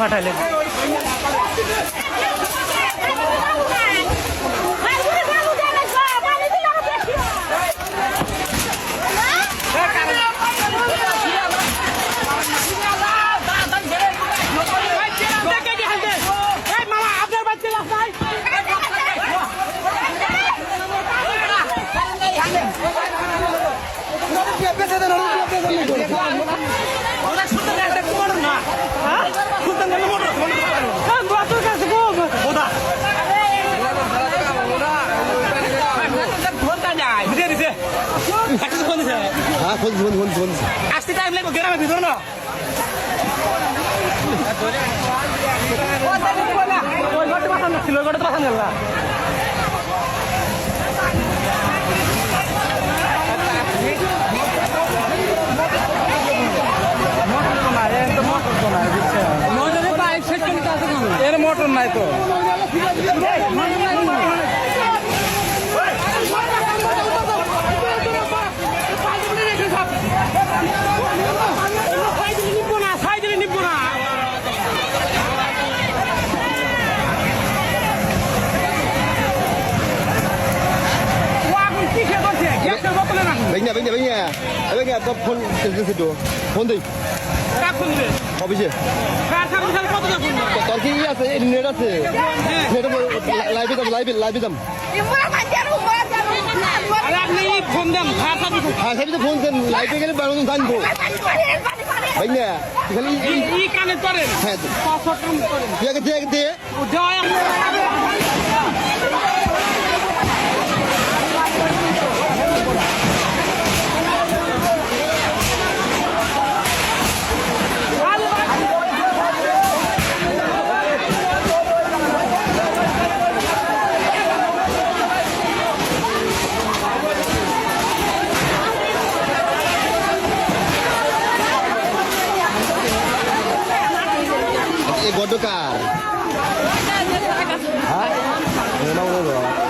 পাঠাইলে আসতে টাইম লাগবে গ্রামের ভিতর না ছিল ঘটে পাঠান গেল এর মোটর নাই তো Venga, top phone itu. Phone deh. কাক ফোন দিবে অফিসে কার থাকবে তাহলে কত টাকা ফোন দিবে তোর কি আছে নেট আছে নেট লাইভে দাম আরে আপনি ফোন দেন কার থাকবে হ্যাঁ সাথে ফোন দেন লাইভে গেলে বারো জানবো ভাইয়া খালি ই কানে করেন হ্যাঁ পাসওয়ার্ড কাম করেন দিয়ে জয় Godokar. Hah? Memang lo.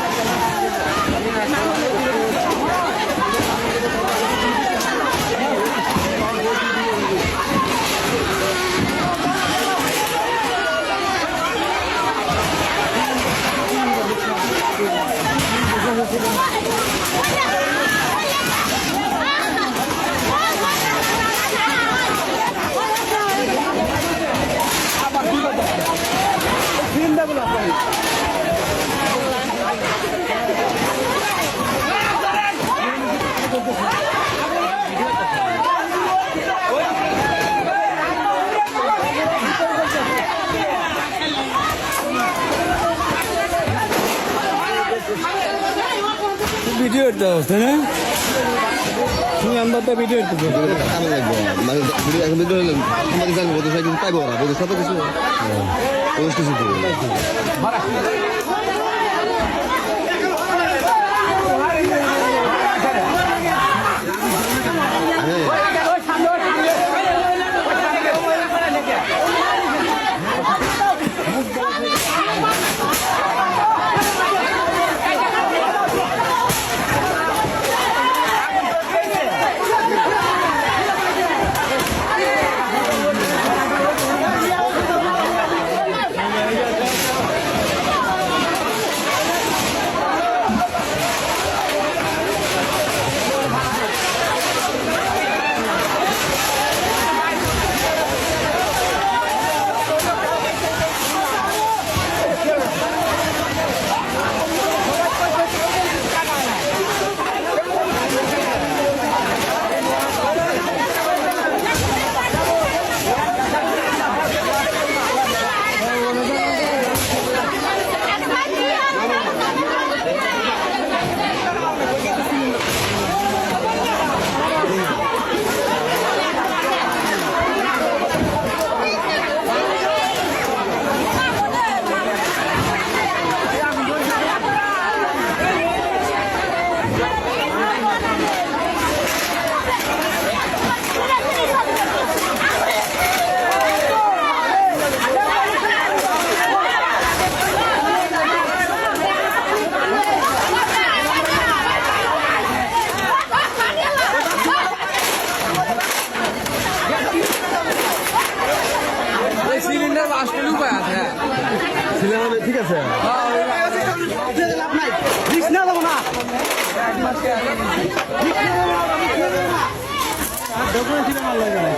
Video করতে হচ্ছে না তুমি আমরা তো ভিডিও করতে কামে লাগবে মানে ভিডিও এখন ভিডিও আমাদের জানবো তো সাইজ পাইবো না বলে সব কিছু পোস্ট কিছু আসলে উপায় আছে। ছেলে মানে ঠিক আছে রিস্ক না দেবো না। ডকুমেন্ট ছিল মাল লাগে না।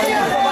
Hey!